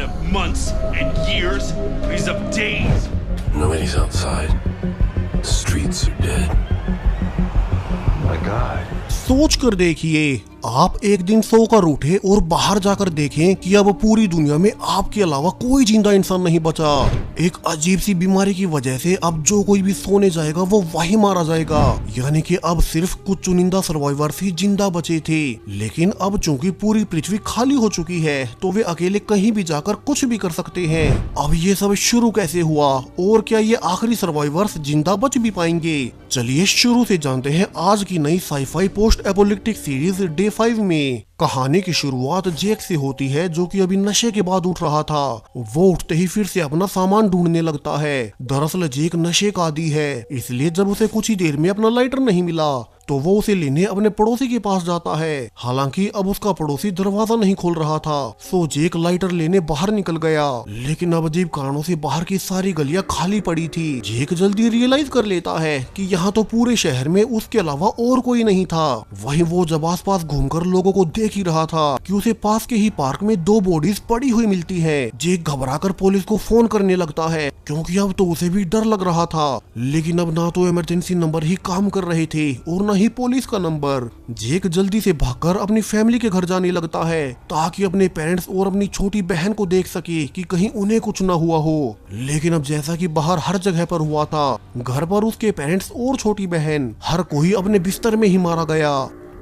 of months and years, but he's of days. Nobody's outside. The streets are dead. My God. सोच कर देखिए, आप एक दिन सोकर उठे और बाहर जाकर देखें कि अब पूरी दुनिया में आपके अलावा कोई जिंदा इंसान नहीं बचा। एक अजीब सी बीमारी की वजह से अब जो कोई भी सोने जाएगा वो वहीं मारा जाएगा। यानी कि अब सिर्फ कुछ चुनिंदा सर्वाइवर्स ही जिंदा बचे थे। लेकिन अब चूंकि पूरी पृथ्वी खाली हो चुकी है तो वे अकेले कहीं भी जाकर कुछ भी कर सकते हैं। अब ये सब शुरू कैसे हुआ और क्या ये आखिरी सर्वाइवर्स जिंदा बच भी पाएंगे? चलिए शुरू से जानते हैं आज की नई साई-फाई पोस्ट एपोलिप्टिक सीरीज डे 5 में। कहानी की शुरुआत जेक से होती है जो कि अभी नशे के बाद उठ रहा था। वो उठते ही फिर से अपना सामान ढूंढने लगता है। दरअसल जेक नशे का आदी है, इसलिए जब उसे कुछ ही देर में अपना लाइटर नहीं मिला तो वो उसे लेने अपने पड़ोसी के पास जाता है। हालांकि अब उसका पड़ोसी दरवाजा नहीं खोल रहा था, सो जेक लाइटर लेने बाहर निकल गया। लेकिन अब अजीब कारणों से बाहर की सारी गलियां खाली पड़ी थी। जेक जल्दी रियलाइज कर लेता है कि यहाँ तो पूरे शहर में उसके अलावा और कोई नहीं था। वहीं वो जब आसपास घूमकर लोगों को देख ही रहा था कि उसे पास के ही पार्क में 2 बॉडीज पड़ी हुई मिलती है। जेक घबराकर पुलिस को फोन करने लगता है क्योंकि अब तो उसे भी डर लग रहा था। लेकिन अब ना तो इमरजेंसी नंबर ही काम कर रहे थे और न ही पुलिस का नंबर। जेक जल्दी से भागकर अपनी फैमिली के घर जाने लगता है ताकि अपने पेरेंट्स और अपनी छोटी बहन को देख सके कि कहीं उन्हें कुछ न हुआ हो। लेकिन अब जैसा कि बाहर हर जगह पर हुआ था, घर पर उसके पेरेंट्स और छोटी बहन हर कोई अपने बिस्तर में ही मारा गया।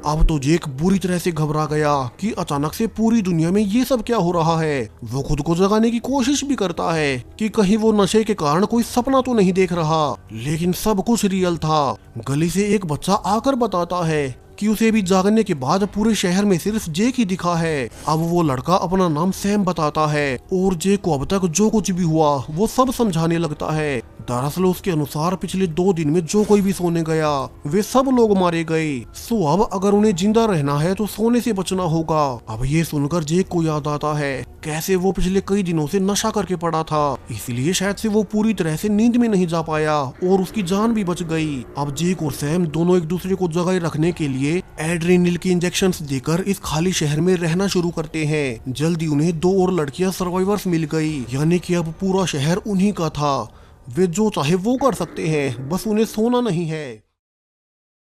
अब तो जेक बुरी तरह से घबरा गया कि अचानक से पूरी दुनिया में ये सब क्या हो रहा है। वो खुद को जगाने की कोशिश भी करता है कि कहीं वो नशे के कारण कोई सपना तो नहीं देख रहा, लेकिन सब कुछ रियल था। गली से एक बच्चा आकर बताता है कि उसे भी जागने के बाद पूरे शहर में सिर्फ जेक ही दिखा है। अब वो लड़का अपना नाम सैम बताता है और जेक को अब तक जो कुछ भी हुआ वो सब समझाने लगता है। दरअसल उसके अनुसार पिछले 2 दिन में जो कोई भी सोने गया वे सब लोग मारे गए। सो अब अगर उन्हें जिंदा रहना है तो सोने से बचना होगा। अब ये सुनकर जेक को याद आता है कैसे वो पिछले कई दिनों से नशा करके पड़ा था, इसलिए शायद से वो पूरी तरह से नींद में नहीं जा पाया और उसकी जान भी बच गई। अब जेक और सैम दोनों एक दूसरे को जगाए रखने के लिए एड्रेनलिन के इंजेक्शंस देकर इस खाली शहर में रहना शुरू करते हैं। जल्दी उन्हें 2 और लड़कियां सर्वाइवर्स मिल गई, यानी कि अब पूरा शहर उन्हीं का था। वे जो चाहे वो कर सकते हैं, बस उन्हें सोना नहीं है।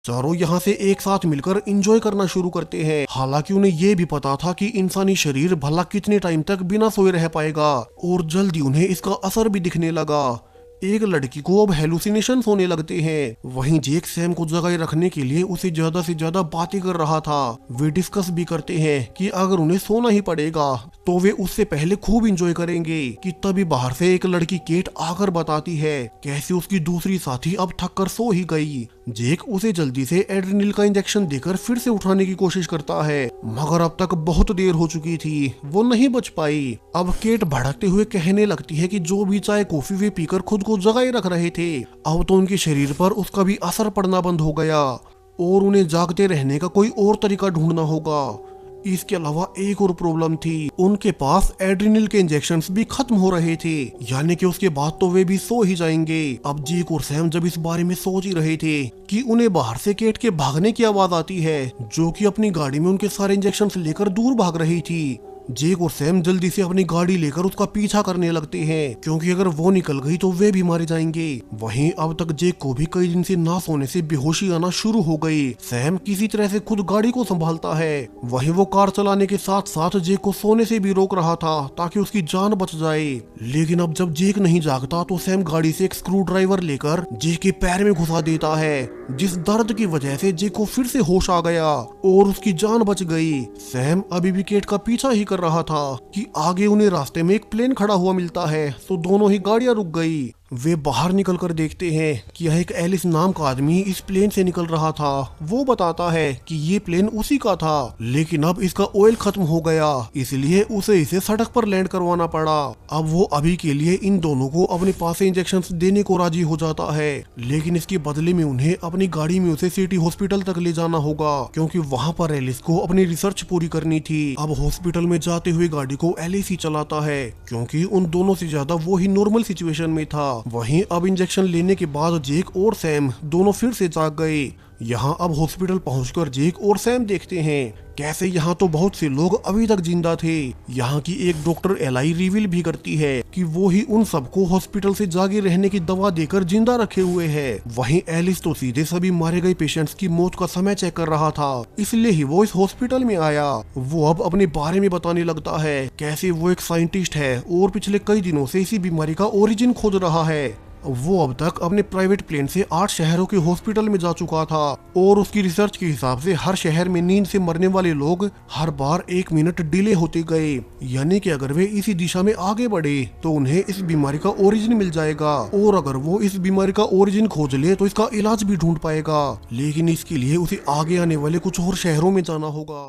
चारों यहाँ से एक साथ मिलकर एंजॉय करना शुरू करते हैं। हालांकि उन्हें ये भी पता था कि इंसानी शरीर भला कितने टाइम तक बिना सोए रह पाएगा और जल्दी उन्हें इसका असर भी दिखने लगा। एक लड़की को अब हेलुसिनेशन होने लगते हैं। वहीं जेक सैम को जगाए रखने के लिए उसे ज्यादा से ज्यादा बातें कर रहा था। वे डिस्कस भी करते हैं कि अगर उन्हें सोना ही पड़ेगा तो वे उससे पहले खूब एंजॉय करेंगे कि तभी बाहर से एक लड़की केट आकर बताती है कैसे उसकी दूसरी साथी अब थक कर सो ही गई। जेक उसे जल्दी से एड्रेनलिन का इंजेक्शन देकर फिर से उठाने की कोशिश करता है, मगर अब तक बहुत देर हो चुकी थी, वो नहीं बच पाई। अब केट भड़कते हुए कहने लगती है कि जो भी चाय कॉफी वे पीकर खुद को जगाए रख रहे थे, अब तो उनके शरीर पर उसका भी असर पड़ना बंद हो गया और उन्हें जागते रहने का कोई और तरीका ढूंढना होगा। इसके अलावा एक और प्रॉब्लम थी, उनके पास एड्रेनलिन के इंजेक्शंस भी खत्म हो रहे थे, यानी कि उसके बाद तो वे भी सो ही जाएंगे। अब जेक और सैम जब इस बारे में सोच ही रहे थे कि उन्हें बाहर से केट के भागने की आवाज आती है, जो कि अपनी गाड़ी में उनके सारे इंजेक्शंस लेकर दूर भाग रही थी। जेक और सैम जल्दी से अपनी गाड़ी लेकर उसका पीछा करने लगते हैं क्योंकि अगर वो निकल गई तो वे भी मारे जाएंगे। वहीं अब तक जेक को भी कई दिन से ना सोने से बेहोशी आना शुरू हो गई। सैम किसी तरह से खुद गाड़ी को संभालता है, वहीं वो कार चलाने के साथ साथ जेक को सोने से भी रोक रहा था ताकि उसकी जान बच जाए। लेकिन अब जब जेक नहीं जागता तो सैम गाड़ी से एक स्क्रू ड्राइवर लेकर जेक के पैर में घुसा देता है, जिस दर्द की वजह से जेक को फिर से होश आ गया और उसकी जान बच गई। सैम अभी भी केट का पीछा ही कर रहा था कि आगे उन्हें रास्ते में एक प्लेन खड़ा हुआ मिलता है, तो दोनों ही गाड़ियां रुक गई। वे बाहर निकलकर देखते हैं कि यह एक एलिस नाम का आदमी इस प्लेन से निकल रहा था। वो बताता है कि ये प्लेन उसी का था, लेकिन अब इसका ऑयल खत्म हो गया, इसलिए उसे इसे सड़क पर लैंड करवाना पड़ा। अब वो अभी के लिए इन दोनों को अपने पास से इंजेक्शंस देने को राजी हो जाता है, लेकिन इसके बदले में उन्हें अपनी गाड़ी में उसे सिटी हॉस्पिटल तक ले जाना होगा क्योंकि वहाँ पर एलिस को अपनी रिसर्च पूरी करनी थी। अब हॉस्पिटल में जाते हुए गाड़ी को एलिस ही चलाता है क्योंकि उन दोनों से ज्यादा वो ही नॉर्मल सिचुएशन में था। वहीं अब इंजेक्शन लेने के बाद जेक और सैम दोनों फिर से जाग गए, यहाँ अब हॉस्पिटल पहुंचकर जेक और सैम देखते हैं कैसे यहाँ तो बहुत से लोग अभी तक जिंदा थे। यहाँ की एक डॉक्टर एलाई रिवील भी करती है कि वो ही उन सबको हॉस्पिटल से जागे रहने की दवा देकर जिंदा रखे हुए है। वहीं एलिस तो सीधे सभी मारे गए पेशेंट्स की मौत का समय चेक कर रहा था, इसलिए ही वो इस हॉस्पिटल में आया। वो अब अपने बारे में बताने लगता है कैसे वो एक साइंटिस्ट है और पिछले कई दिनों से इसी बीमारी का ओरिजिन खोज रहा है। वो अब तक अपने प्राइवेट प्लेन से 8 शहरों के हॉस्पिटल में जा चुका था और उसकी रिसर्च के हिसाब से हर शहर में नींद से मरने वाले लोग हर बार 1 मिनट डिले होते गए, यानी कि अगर वे इसी दिशा में आगे बढ़े तो उन्हें इस बीमारी का ओरिजिन मिल जाएगा और अगर वो इस बीमारी का ओरिजिन खोज ले तो इसका इलाज भी ढूंढ पाएगा। लेकिन इसके लिए उसे आगे आने वाले कुछ और शहरों में जाना होगा।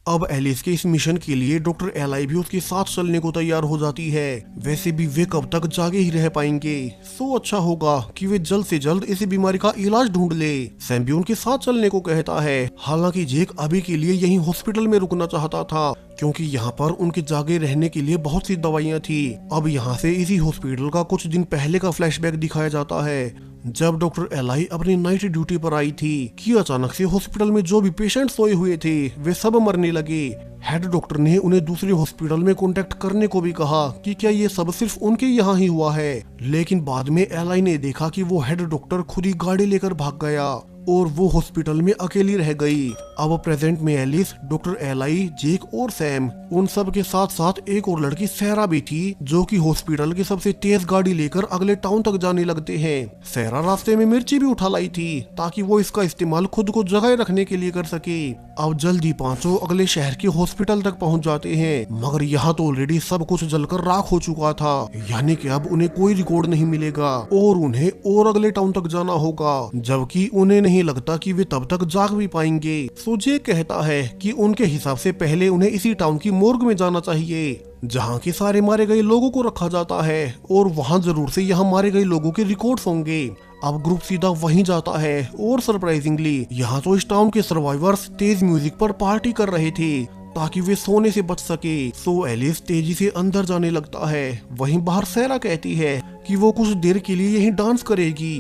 अब एलिस के इस मिशन के लिए डॉक्टर एलाई भी उसके साथ चलने को तैयार हो जाती है। वैसे भी वे कब तक जागे ही रह पाएंगे, सो अच्छा होगा कि वे जल्द से जल्द इस बीमारी का इलाज ढूंढ ले। सैम भी उनके साथ चलने को कहता है। हालांकि जेक अभी के लिए यहीं हॉस्पिटल में रुकना चाहता था क्योंकि यहाँ पर उनके जागे रहने के लिए बहुत सी दवाइयाँ थी। अब यहाँ से इसी हॉस्पिटल का कुछ दिन पहले का फ्लैशबैक दिखाया जाता है जब डॉक्टर एलाई अपनी नाइट ड्यूटी पर आई थी कि अचानक से हॉस्पिटल में जो भी पेशेंट सोए हुए थे वे सब मरने लगे। हेड डॉक्टर ने उन्हें दूसरे हॉस्पिटल में कांटेक्ट करने को भी कहा कि क्या ये सब सिर्फ उनके यहाँ ही हुआ है, लेकिन बाद में एलाई ने देखा कि वो हेड डॉक्टर खुद ही गाड़ी लेकर भाग गया और वो हॉस्पिटल में अकेली रह गई। अब प्रेजेंट में एलिस, डॉक्टर एलाई, जेक और सैम, उन सब के साथ साथ एक और लड़की सहरा भी थी जो कि हॉस्पिटल की सबसे तेज गाड़ी लेकर अगले टाउन तक जाने लगते हैं। सहरा रास्ते में मिर्ची भी उठा लाई थी ताकि वो इसका इस्तेमाल खुद को जगाए रखने के लिए कर सके। अब जल्दी पांचों अगले शहर के हॉस्पिटल तक पहुंच जाते हैं, मगर यहाँ तो ऑलरेडी सब कुछ जलकर राख हो चुका था, यानी कि अब उन्हें कोई रिकॉर्ड नहीं मिलेगा और उन्हें और अगले टाउन तक जाना होगा, जबकि उन्हें नहीं लगता कि वे तब तक जाग भी पाएंगे। सुजे कहता है कि उनके हिसाब से पहले उन्हें इसी टाउन की मोर्ग में जाना चाहिए जहाँ के सारे मारे गए लोगों को रखा जाता है और वहाँ जरूर से यहाँ मारे गए लोगों के रिकॉर्ड्स होंगे। अब ग्रुप सीधा वहीं जाता है और सरप्राइजिंगली यहाँ तो इस टाउन के सर्वाइवर्स तेज म्यूजिक पर पार्टी कर रहे थे ताकि वे सोने से बच सके। सो एलिस तेजी से अंदर जाने लगता है। वहीं बाहर सहरा कहती है कि वो कुछ देर के लिए यहीं डांस करेगी,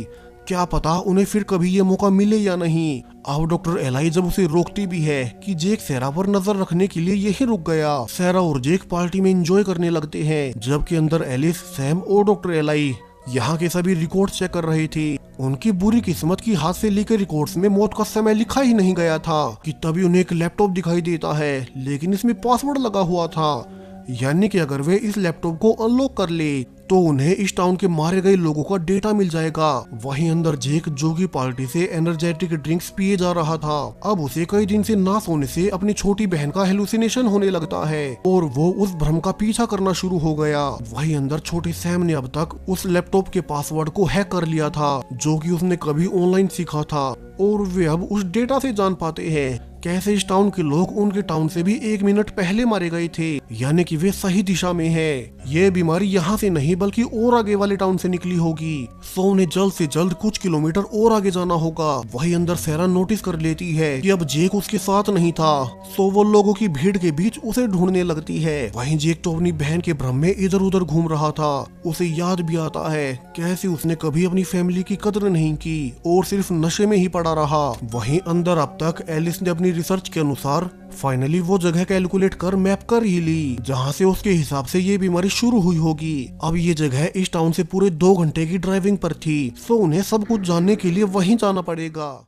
क्या पता उन्हें फिर कभी ये मौका मिले या नहीं। अब डॉक्टर एलाई जब उसे रोकती भी है कि जेक सहरा पर नजर रखने के लिए यहीं रुक गया। सहरा और जेक पार्टी में एंजॉय करने लगते हैं, जबकि अंदर एलिस, सैम और डॉक्टर एलाई यहाँ के सभी रिकॉर्ड चेक कर रहे थे। उनकी बुरी किस्मत की हाथ से लिखे रिकॉर्ड्स में मौत का समय लिखा ही नहीं गया था कि तभी उन्हें एक लैपटॉप दिखाई देता है, लेकिन इसमें पासवर्ड लगा हुआ था, यानी कि अगर वे इस लैपटॉप को अनलॉक कर ले तो उन्हें इस टाउन के मारे गए लोगों का डेटा मिल जाएगा। वहीं अंदर जेक जो की पार्टी से एनर्जेटिक ड्रिंक्स पिए जा रहा था, अब उसे कई दिन से ना सोने से अपनी छोटी बहन का हेलुसिनेशन होने लगता है और वो उस भ्रम का पीछा करना शुरू हो गया। वहीं अंदर छोटे सैम ने अब तक उस लैपटॉप के पासवर्ड को हैक कर लिया था जो कि उसने कभी ऑनलाइन सीखा था और वे अब उस डेटा से जान पाते हैं कैसे इस टाउन के लोग उनके टाउन से भी 1 मिनट पहले मारे गए थे, यानी कि वे सही दिशा में है। ये बीमारी यहाँ से नहीं बल्कि और आगे वाले टाउन से निकली होगी। सो उन्हें जल्द से जल्द कुछ किलोमीटर और आगे जाना होगा। वहीं अंदर सहरा नोटिस कर लेती है कि अब जेक उसके साथ नहीं था, सो वो लोगों की भीड़ के बीच उसे ढूंढने लगती है। वहीं जेक तो अपनी बहन के भ्रम में इधर उधर घूम रहा था। उसे याद भी आता है कैसे उसने कभी अपनी फैमिली की कदर नहीं की और सिर्फ नशे में ही पड़ा रहा। वहीं अंदर अब तक एलिस ने अपनी रिसर्च के अनुसार फाइनली वो जगह कैलकुलेट कर मैप कर ही ली जहाँ से उसके हिसाब से ये बीमारी शुरू हुई होगी। अब ये जगह इस टाउन से पूरे 2 घंटे की ड्राइविंग पर थी, सो उन्हें सब कुछ जानने के लिए वहीं जाना पड़ेगा।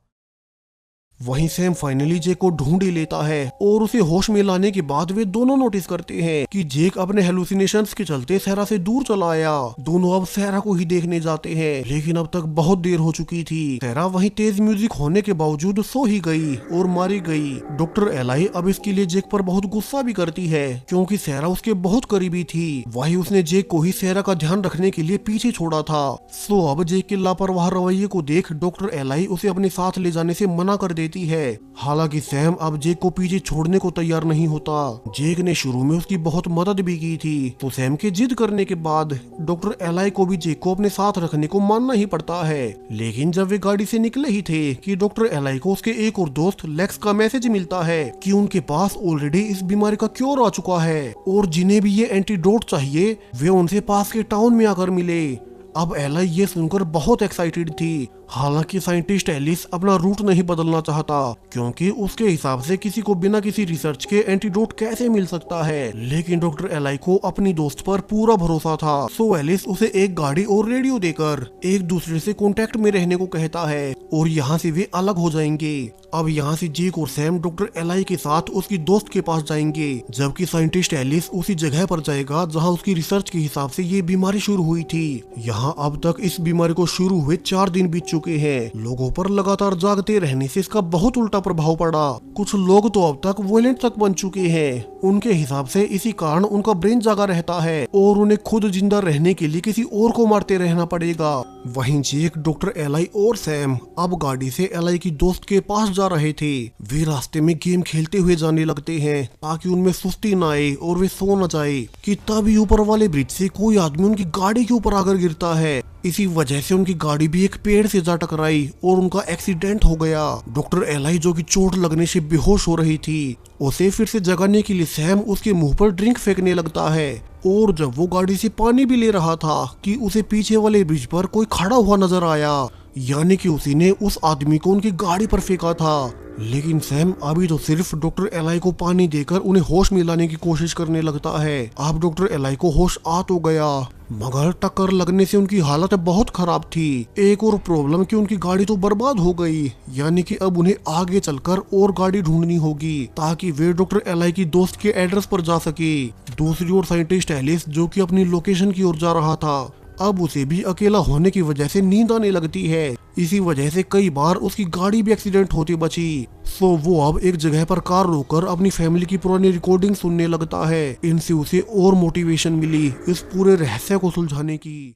वहीं सैम फाइनली जेक को ढूंढ ही लेता है और उसे होश में लाने के बाद वे दोनों नोटिस करते हैं कि जेक अपने हेलुसिनेशंस के चलते सहरा से दूर चला आया। दोनों अब सहरा को ही देखने जाते हैं, लेकिन अब तक बहुत देर हो चुकी थी। सहरा वहीं तेज म्यूजिक होने के बावजूद सो ही गई और मारी गई। डॉक्टर एलाई अब इसके लिए जेक पर बहुत गुस्सा भी करती है क्योंकि सहरा उसके बहुत करीबी थी। वही उसने जेक को ही सहरा का ध्यान रखने के लिए पीछे छोड़ा था। सो अब जेक के लापरवाह रवैये को देख डॉक्टर एलाई उसे अपने साथ ले जाने से मना कर देती है। हालांकि सैम अब जेक को पीछे छोड़ने को तैयार नहीं होता। जेक ने शुरू में उसकी बहुत मदद भी की थी, तो सैम के जिद करने के बाद डॉक्टर एलाई को भी जेक को अपने साथ रखने को मानना ही पड़ता है। लेकिन जब वे गाड़ी से निकले ही थे कि डॉक्टर एलाई को उसके एक और दोस्त लेक्स का मैसेज मिलता है कि उनके पास ऑलरेडी इस बीमारी का क्योर आ चुका है और जिन्हें भी ये एंटीडोट चाहिए वे उनसे पास के टाउन में आकर मिले। अब एलाई ये सुनकर बहुत एक्साइटेड थी। हालांकि साइंटिस्ट एलिस अपना रूट नहीं बदलना चाहता, क्योंकि उसके हिसाब से किसी को बिना किसी रिसर्च के एंटीडोट कैसे मिल सकता है। लेकिन डॉक्टर एलाई को अपनी दोस्त पर पूरा भरोसा था, सो एलिस उसे एक गाड़ी और रेडियो देकर एक दूसरे से कांटेक्ट में रहने को कहता है और यहाँ से वे अलग हो जाएंगे। अब यहाँ से जेक और सैम डॉक्टर एलाई के साथ उसकी दोस्त के पास जाएंगे, जबकि साइंटिस्ट एलिस उसी जगह पर जाएगा जहाँ उसकी रिसर्च के हिसाब से ये बीमारी शुरू हुई थी। यहाँ अब तक इस बीमारी को शुरू हुए 4 दिन बीत चुके हैं। लोगों पर लगातार जागते रहने से इसका बहुत उल्टा प्रभाव पड़ा। कुछ लोग तो अब तक वायलेंट तक बन चुके हैं। उनके हिसाब से इसी कारण उनका ब्रेन जागा रहता है और उन्हें खुद जिंदा रहने के लिए किसी और को मारते रहना पड़ेगा। वहीं जेक, डॉक्टर एलाई और सैम अब गाड़ी से एलाई की दोस्त के पास जा रहे थे। वे रास्ते में गेम खेलते हुए जाने लगते हैं ताकि उनमें सुस्ती न आए और वे सो न जाए कि तभी ऊपर वाले ब्रिज से कोई आदमी उनकी गाड़ी के ऊपर आकर गिरता है। इसी वजह से उनकी गाड़ी भी एक पेड़ से जा टकराई और उनका एक्सीडेंट हो गया। डॉक्टर एलाई, जो कि चोट लगने से बेहोश हो रही थी, उसे फिर से जगाने के लिए सैम उसके मुंह पर ड्रिंक फेंकने लगता है। और जब वो गाड़ी से पानी भी ले रहा था कि उसे पीछे वाले ब्रिज पर कोई खड़ा हुआ नजर आया, यानी कि उसी ने उस आदमी को उनकी गाड़ी पर फेंका था। लेकिन सैम अभी तो सिर्फ डॉक्टर एलाई को पानी देकर उन्हें होश में लाने की कोशिश करने लगता है। अब डॉक्टर एलाई को होश आ तो गया, मगर टक्कर लगने से उनकी हालत बहुत खराब थी। एक और प्रॉब्लम कि उनकी गाड़ी तो बर्बाद हो गई, यानी कि अब उन्हें आगे चलकर और गाड़ी ढूंढनी होगी ताकि वे डॉक्टर एलाई की दोस्त के एड्रेस पर जा सके। दूसरी ओर साइंटिस्ट एलिस, जो कि अपनी लोकेशन की ओर जा रहा था, अब उसे भी अकेला होने की वजह से नींद आने लगती है। इसी वजह से कई बार उसकी गाड़ी भी एक्सीडेंट होती बची। सो वो अब एक जगह पर कार रोककर अपनी फैमिली की पुरानी रिकॉर्डिंग सुनने लगता है। इनसे उसे और मोटिवेशन मिली इस पूरे रहस्य को सुलझाने की।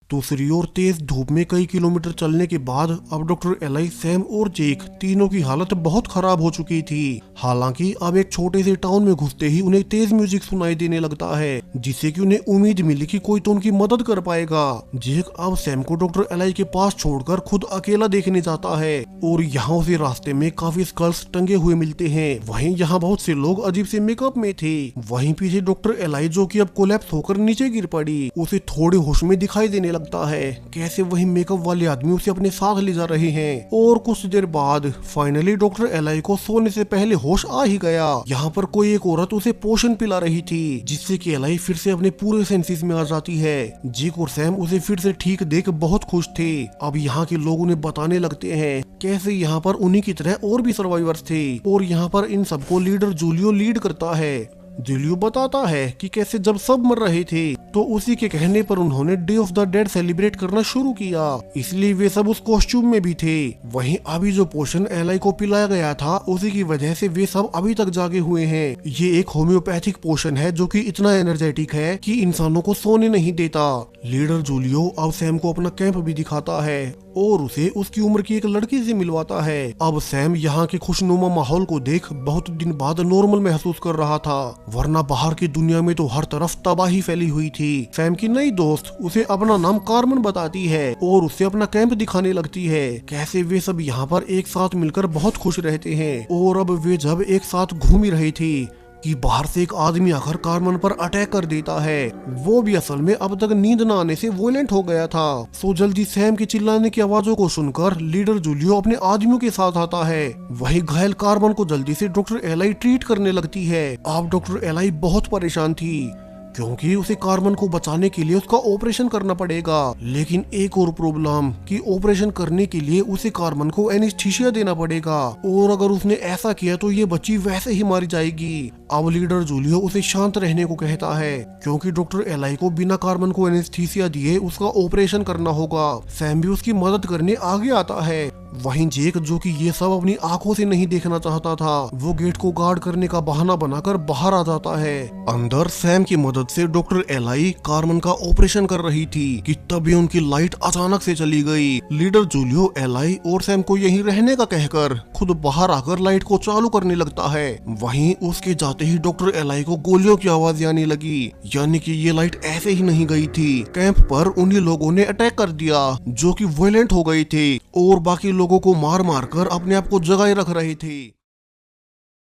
दूसरी ओर तेज धूप में कई किलोमीटर चलने के बाद अब डॉक्टर एलाई, सैम और जेक तीनों की हालत बहुत खराब हो चुकी थी। हालांकि अब एक छोटे से टाउन में घुसते ही उन्हें तेज म्यूजिक सुनाई देने लगता है, जिससे कि उन्हें उम्मीद मिली कि कोई तो उनकी मदद कर पाएगा। जेक अब सैम को डॉक्टर एलाई के पास छोड़कर खुद अकेला देखने जाता है और यहाँ उसे रास्ते में काफी स्कल्स टंगे हुए मिलते हैं। वहीं यहाँ बहुत से लोग अजीब से मेकअप में थे। वहीं पीछे डॉक्टर एलाई, जो कि अब कोलैप्स होकर नीचे गिर पड़ी, उसे थोड़े होश में दिखाई देने लगता है। कैसे वही मेकअप वाले आदमी उसे अपने साथ ले जा रहे हैं। और कुछ देर बाद फाइनली डॉक्टर एलाई को सोने से पहले होश आ ही गया। यहाँ पर कोई एक औरत उसे पोषण पिला रही थी, जिससे कि एलाई फिर से अपने पूरे सेंसेस में आ जाती है। जेक और सैम उसे फिर से ठीक देख बहुत खुश थे। अब यहाँ के लोग उन्हें बताने लगते हैं कैसे यहाँ पर उन्हीं की तरह और भी सर्वाइवर्स थे और यहाँ पर इन सबको लीडर जूलियो लीड करता है। जूलियो बताता है कि कैसे जब सब मर रहे थे तो उसी के कहने पर उन्होंने day of the dead celebrate करना शुरू किया, इसलिए वे सब उस कॉस्ट्यूम में भी थे। वहीं अभी जो पोषण एलाई को पिलाया गया था, उसी की वजह से वे सब अभी तक जागे हुए हैं। ये एक होम्योपैथिक पोषण है जो कि इतना एनर्जेटिक है कि इंसानों को सोने नहीं देता। लीडर जूलियो अब सैम को अपना कैंप भी दिखाता है और उसे उसकी उम्र की एक लड़की से मिलवाता है। अब सैम यहाँ के खुशनुमा माहौल को देख बहुत दिन बाद नॉर्मल महसूस कर रहा था, वरना बाहर की दुनिया में तो हर तरफ तबाही फैली हुई थी। सैम की नई दोस्त उसे अपना नाम कार्मेन बताती है और उसे अपना कैंप दिखाने लगती है। कैसे वे सब यहाँ पर एक साथ मिलकर बहुत खुश रहते हैं। और अब वे जब एक साथ घूम ही रहे थे कि बाहर से एक आदमी आकर कार्मेन पर अटैक कर देता है। वो भी असल में अब तक नींद न आने से वोलेंट हो गया था। सो जल्दी सैम के चिल्लाने की आवाजों को सुनकर लीडर जूलियो अपने आदमियों के साथ आता है। वही घायल कार्मेन को जल्दी से डॉक्टर एलाई ट्रीट करने लगती है। अब डॉक्टर एलाई बहुत परेशान थी क्योंकि उसे कार्मेन को बचाने के लिए उसका ऑपरेशन करना पड़ेगा। लेकिन एक और प्रॉब्लम कि ऑपरेशन करने के लिए उसे कार्मेन को एनेस्थीसिया देना पड़ेगा और अगर उसने ऐसा किया तो ये बच्ची वैसे ही मारी जाएगी। अब लीडर जूलियो उसे शांत रहने को कहता है क्योंकि डॉक्टर एलाई को बिना कार्मेन को एनेस्थीसिया दिए उसका ऑपरेशन करना होगा। सैम भी उसकी मदद करने आगे आता है। वहीं जेक, जो कि ये सब अपनी आंखों से नहीं देखना चाहता था, वो गेट को गार्ड करने का बहाना बनाकर बाहर आ जाता है। अंदर सैम की मदद से डॉक्टर एलाई कार्मेन का ऑपरेशन कर रही थी कि तभी उनकी लाइट अचानक से चली गई। लीडर जूलियो एलाई और सैम को यहीं रहने का कहकर खुद बाहर आकर लाइट को चालू करने लगता है। वहीं उसके जाते ही डॉक्टर एलाई को गोलियों की आवाज आने लगी, यानी कि ये लाइट ऐसे ही नहीं गई थी। कैंप पर उन्हीं लोगों ने अटैक कर दिया जो कि वायलेंट हो गए थे और बाकी लोगों को मार मार कर अपने आप को जगाए रख रहे थे।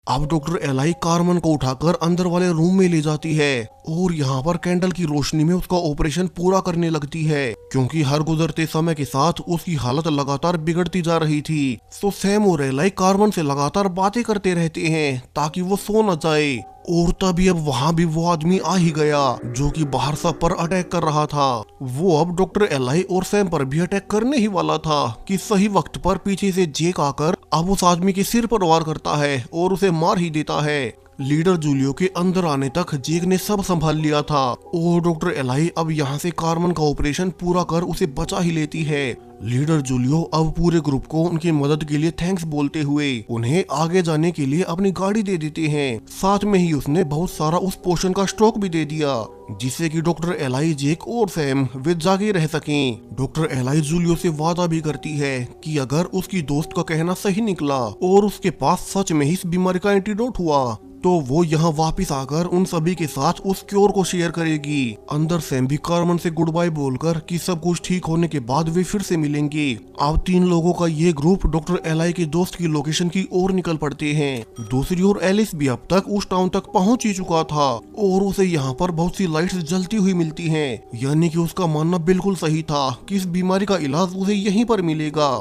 अब डॉक्टर एलाई कार्मन को उठाकर अंदर वाले रूम में ले जाती है और यहाँ पर कैंडल की रोशनी में उसका ऑपरेशन पूरा करने लगती है, क्योंकि हर गुजरते समय के साथ उसकी हालत लगातार बिगड़ती जा रही थी। तो सैम और एलाई कार्मन से लगातार बातें करते रहते हैं ताकि वो सो न जाए। और तभी अब वहाँ भी वो आदमी आ ही गया जो कि बाहर सब पर अटैक कर रहा था। वो अब डॉक्टर एलाई और सैम पर भी अटैक करने ही वाला था कि सही वक्त पर पीछे से जेक आकर अब उस आदमी के सिर पर वार करता है और उसे मार ही देता है। लीडर जूलियो के अंदर आने तक जेक ने सब संभाल लिया था और डॉक्टर एलाई अब यहाँ से कार्मन का ऑपरेशन पूरा कर उसे बचा ही लेती है। लीडर जूलियो अब पूरे ग्रुप को उनकी मदद के लिए थैंक्स बोलते हुए उन्हें आगे जाने के लिए अपनी गाड़ी दे देते हैं। साथ में ही उसने बहुत सारा उस पोशन का स्टॉक भी दे दिया जिससे कि डॉक्टर एलाई, जेक और सैम वे जागे रह सकें। डॉक्टर एलाई जूलियो से वादा भी करती है कि अगर उसकी दोस्त का कहना सही निकला और उसके पास सच में ही इस बीमारी का एंटीडोट हुआ तो वो यहाँ वापिस आकर उन सभी के साथ उस क्योर को शेयर करेगी। अंदर सैम भी कार्मन से गुड बाय बोलकर कि सब कुछ ठीक होने के बाद वे फिर से मिलेंगे। अब 3 लोगों का ये ग्रुप डॉक्टर एलाई के दोस्त की लोकेशन की ओर निकल पड़ते हैं। दूसरी ओर एलिस भी अब तक उस टाउन तक पहुंच ही चुका था और उसे यहाँ पर बहुत सी लाइट्स जलती हुई मिलती हैं, यानी कि उसका मानना बिल्कुल सही था कि इस बीमारी का इलाज उसे यहीं पर मिलेगा।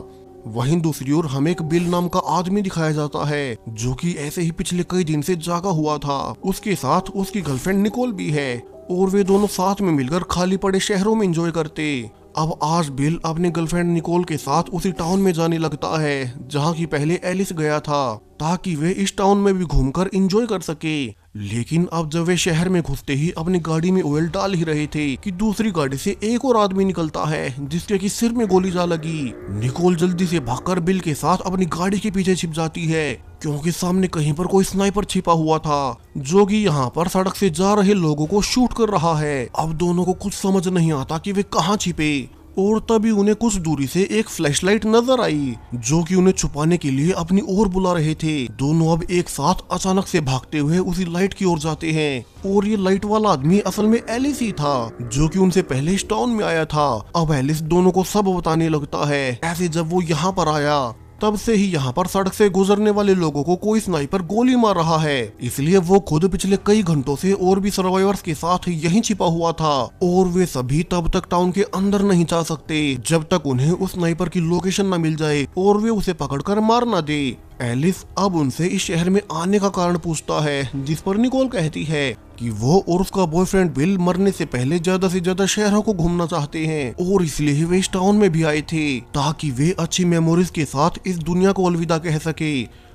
वहीं दूसरी ओर हमें एक बिल नाम का आदमी दिखाया जाता है जो कि ऐसे ही पिछले कई दिन से जागा हुआ था। उसके साथ उसकी गर्लफ्रेंड निकोल भी है और वे दोनों साथ में मिलकर खाली पड़े शहरों में एंजॉय करते। अब आज बिल अपने गर्लफ्रेंड निकोल के साथ उसी टाउन में जाने लगता है जहाँ की पहले एलिस गया था ताकि वे इस टाउन में भी घूमकर एंजॉय कर सके। लेकिन अब जब वे शहर में घुसते ही अपनी गाड़ी में ऑयल डाल ही रहे थे कि दूसरी गाड़ी से एक और आदमी निकलता है जिसके कि सिर में गोली जा लगी। निकोल जल्दी से भागकर बिल के साथ अपनी गाड़ी के पीछे छिप जाती है क्योंकि सामने कहीं पर कोई स्नाइपर छिपा हुआ था जो कि यहाँ पर सड़क से जा रहे लोगों को शूट कर रहा है। अब दोनों को कुछ समझ नहीं आता कि वे कहाँ छिपे और तभी उन्हें कुछ दूरी से एक फ्लैशलाइट नजर आई जो कि उन्हें छुपाने के लिए अपनी ओर बुला रहे थे। दोनों अब एक साथ अचानक से भागते हुए उसी लाइट की ओर जाते हैं और ये लाइट वाला आदमी असल में एलिस ही था जो कि उनसे पहले इस टाउन में आया था। अब एलिस दोनों को सब बताने लगता है। ऐसे जब वो यहाँ पर आया तब से ही यहाँ पर सड़क से गुजरने वाले लोगों को कोई स्नाइपर गोली मार रहा है, इसलिए वो खुद पिछले कई घंटों से और भी सर्वाइवर्स के साथ यहीं छिपा हुआ था और वे सभी तब तक टाउन के अंदर नहीं जा सकते जब तक उन्हें उस स्नाइपर की लोकेशन न मिल जाए और वे उसे पकड़कर मार न दे। एलिस अब उनसे इस शहर में आने का कारण पूछता है जिस पर निकोल कहती है कि वो और उसका बॉयफ्रेंड बिल मरने से पहले ज्यादा से ज्यादा शहरों को घूमना चाहते हैं और इसलिए वे इस टाउन में भी आए थे ताकि वे अच्छी मेमोरीज के साथ इस दुनिया को अलविदा कह सके।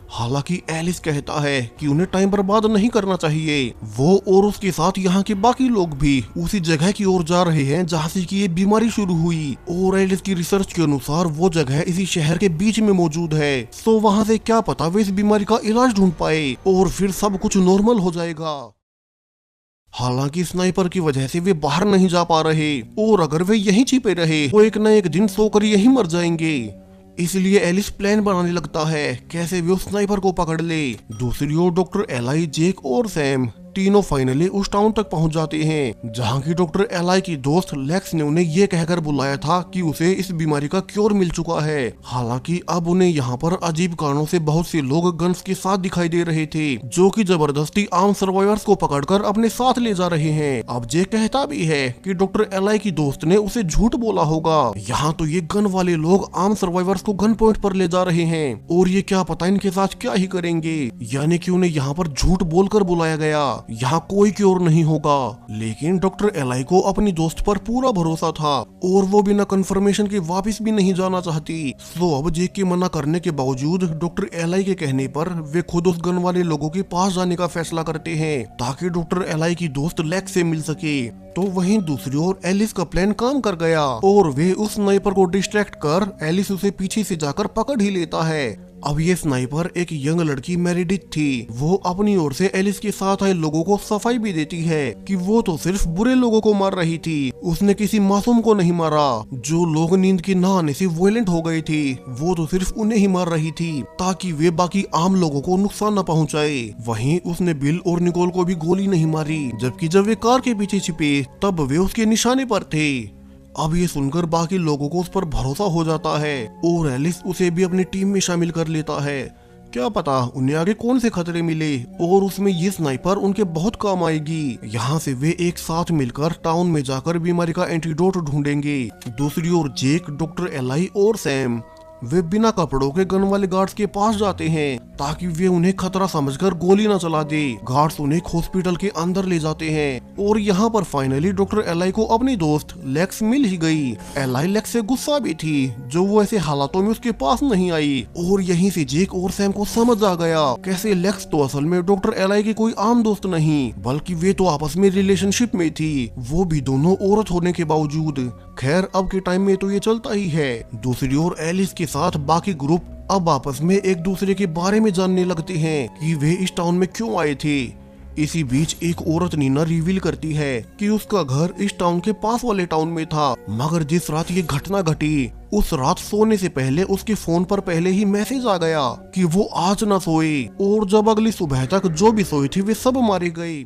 हालांकि एलिस कहता है कि उन्हें टाइम बर्बाद नहीं करना चाहिए। वो और उसके साथ यहाँ के बाकी लोग भी उसी जगह की ओर जा रहे हैं जहाँ से कि ये बीमारी शुरू हुई और एलिस की रिसर्च के अनुसार वो जगह इसी शहर के बीच में मौजूद है। तो वहाँ से क्या पता वे इस बीमारी का इलाज ढूंढ पाए और फिर सब कुछ नॉर्मल हो जाएगा। हालांकि स्नाइपर की वजह से वे बाहर नहीं जा पा रहे और अगर वे यहीं छिपे रहे तो एक न एक दिन सोकर यहीं मर जाएंगे। इसलिए एलिस प्लान बनाने लगता है कैसे वे उस स्नाइपर को पकड़ ले। दूसरी ओर डॉक्टर एलाई, जेक और सैम तीनों फाइनली उस टाउन तक पहुंच जाते हैं जहां की डॉक्टर एलाई की दोस्त लेक्स ने उन्हें ये कहकर बुलाया था कि उसे इस बीमारी का क्योर मिल चुका है। हालांकि अब उन्हें यहाँ पर अजीब कारणों से बहुत से लोग गन्स के साथ दिखाई दे रहे थे जो कि जबरदस्ती आम सर्वाइवर्स को पकड़कर अपने साथ ले जा रहे हैं। अब जे कहता भी है कि डॉक्टर एलाई की दोस्त ने उसे झूठ बोला होगा। यहाँ तो ये गन वाले लोग आम सर्वाइवर्स को गन पॉइंट पर ले जा रहे हैं और ये क्या पता इनके साथ क्या ही करेंगे, यानी कि उन्हें यहाँ पर झूठ बोलकर बुलाया गया। यहाँ कोई क्योर नहीं होगा। लेकिन डॉक्टर एलाई को अपनी दोस्त पर पूरा भरोसा था और वो बिना कंफर्मेशन के वापस भी नहीं जाना चाहती। तो अब जेक के मना करने के बावजूद डॉक्टर एलाई के कहने पर वे खुद उस गन वाले लोगों के पास जाने का फैसला करते हैं ताकि डॉक्टर एलाई की दोस्त लेक्स से मिल सके। तो वहीं दूसरी ओर एलिस का प्लान काम कर गया और वे उस स्नाइपर को डिस्ट्रैक्ट कर एलिस उसे पीछे से जाकर पकड़ ही लेता है। अब ये स्नाइपर एक यंग लड़की मेरिडिथ थी। वो अपनी ओर से एलिस के साथ आए लोगों को सफाई भी देती है कि वो तो सिर्फ बुरे लोगों को मार रही थी, उसने किसी मासूम को नहीं मारा। जो लोग नींद के न आने से वायलेंट हो गए थे वो तो सिर्फ उन्हें ही मार रही थी ताकि वे बाकी आम लोगों को नुकसान न पहुंचाए। वहीं उसने बिल और निकोल को भी गोली नहीं मारी, जबकि जब वे कार के पीछे छिपे तब वे उसके निशाने पर थे। अब ये सुनकर बाकी लोगों को उस पर भरोसा हो जाता है और एलिस उसे भी अपनी टीम में शामिल कर लेता है क्या पता उन्हें आगे कौन से खतरे मिले और उसमें ये स्नाइपर उनके बहुत काम आएगी। यहाँ से वे एक साथ मिलकर टाउन में जाकर बीमारी का एंटीडोट ढूंढेंगे। दूसरी ओर जेक, डॉक्टर एलाई और सैम वे बिना कपड़ों के गन वाले गार्ड्स के पास जाते हैं ताकि वे उन्हें खतरा समझकर गोली न चला दे। गार्ड्स उन्हें हॉस्पिटल के अंदर ले जाते हैं और यहाँ पर फाइनली डॉक्टर एलाई को अपनी दोस्त लेक्स मिल ही गई। एलाई लेक्स से गुस्सा भी थी जो वो ऐसे हालातों में उसके पास नहीं आई और यहीं से जेक और सैम को समझ आ गया कैसे लेक्स तो असल में डॉक्टर एलाई की कोई आम दोस्त नहीं बल्कि वे तो आपस में रिलेशनशिप में थी, वो भी दोनों औरत होने के बावजूद। खैर अब के टाइम में तो ये चलता ही है। दूसरी ओर एलिस के साथ बाकी ग्रुप अब आपस में एक दूसरे के बारे में जानने लगते हैं कि वे इस टाउन में क्यों आए थे। इसी बीच एक औरत नीना रिवील करती है कि उसका घर इस टाउन के पास वाले टाउन में था, मगर जिस रात ये घटना घटी उस रात सोने से पहले उसके फोन पर पहले ही मैसेज आ गया कि वो आज न सोए और जब अगली सुबह तक जो भी सोए थे वे सब मारे गए।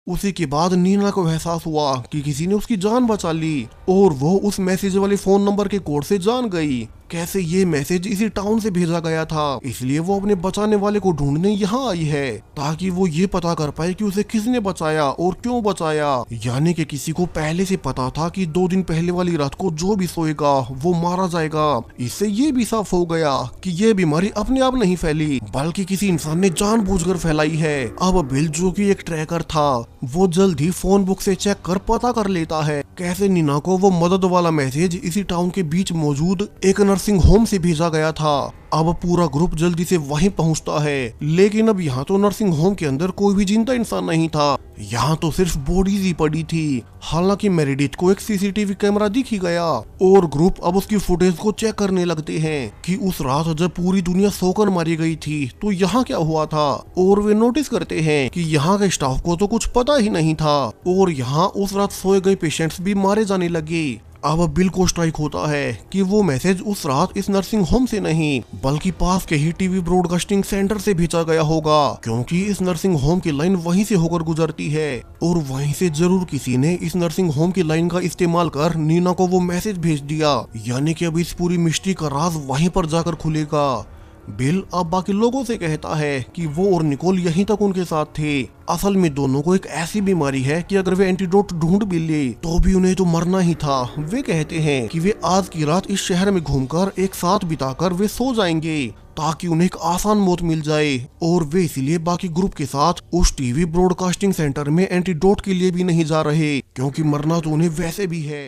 उसी के बाद नीना को एहसास हुआ कि किसी ने उसकी जान बचा ली और वो उस मैसेज वाले फोन नंबर के कोड से जान गई कैसे ये मैसेज इसी टाउन से भेजा गया था। इसलिए वो अपने बचाने वाले को ढूंढने यहाँ आई है ताकि वो ये पता कर पाए कि उसे किसने बचाया और क्यों बचाया। यानी कि किसी को पहले से पता था कि 2 दिन पहले वाली रात को जो भी सोएगा वो मारा जाएगा। इससे ये भी साफ हो गया कि ये बीमारी अपने आप नहीं फैली बल्कि किसी इंसान ने जानबूझकर फैलाई है। अब बिल जो कि एक ट्रैकर था वो जल्द ही फोन बुक से चेक कर पता कर लेता है कैसे नीना को वो मदद वाला मैसेज इसी टाउन के बीच मौजूद एक नर्सिंग होम से भेजा गया था। अब पूरा ग्रुप जल्दी से वहीं पहुंचता है लेकिन अब यहाँ तो नर्सिंग होम के अंदर कोई भी जिंदा इंसान नहीं था, यहाँ तो सिर्फ बॉडीज ही पड़ी थी। हालांकि मेरिडिथ को एक सीसीटीवी कैमरा दिख ही गया और ग्रुप अब उसकी फुटेज को चेक करने लगते हैं कि उस रात जब पूरी दुनिया सोकर मारी गई थी तो यहाँ क्या हुआ था। और वे नोटिस करते हैं कि यहाँ के स्टाफ को तो कुछ पता ही नहीं था और यहाँ उस रात सोए गए पेशेंट्स भी मारे जाने लगे। अब बिल को स्ट्राइक होता है कि वो मैसेज उस रात इस नर्सिंग होम से नहीं बल्कि पास के ही टीवी ब्रॉडकास्टिंग सेंटर से भेजा गया होगा क्योंकि इस नर्सिंग होम की लाइन वहीं से होकर गुजरती है और वहीं से जरूर किसी ने इस नर्सिंग होम की लाइन का इस्तेमाल कर नीना को वो मैसेज भेज दिया। यानी कि अब इस पूरी मिस्ट्री का राज वहीं पर जाकर खुलेगा। बिल अब बाकी लोगों से कहता है कि वो और निकोल यहीं तक उनके साथ थे। असल में दोनों को एक ऐसी बीमारी है कि अगर वे एंटीडोट ढूंढ भी ले तो भी उन्हें तो मरना ही था। वे कहते हैं कि वे आज की रात इस शहर में घूमकर एक साथ बिताकर वे सो जाएंगे ताकि उन्हें एक आसान मौत मिल जाए और वे इसीलिए बाकी ग्रुप के साथ उस टीवी ब्रॉडकास्टिंग सेंटर में एंटीडोट के लिए भी नहीं जा रहे क्योंकि मरना तो उन्हें वैसे भी है।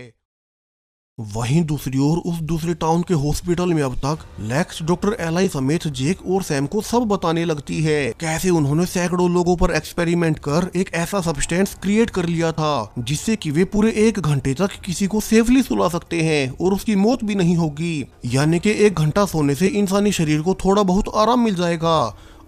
वहीं दूसरी ओर उस दूसरे टाउन के हॉस्पिटल में अब तक लेक्स डॉक्टर एलाई समेत जेक और सैम को सब बताने लगती है कैसे उन्होंने सैकड़ों लोगों पर एक्सपेरिमेंट कर एक ऐसा सब्सटेंस क्रिएट कर लिया था जिससे कि वे पूरे 1 घंटे तक किसी को सेफली सुला सकते हैं और उसकी मौत भी नहीं होगी। यानी कि 1 घंटा सोने से इंसानी शरीर को थोड़ा बहुत आराम मिल जाएगा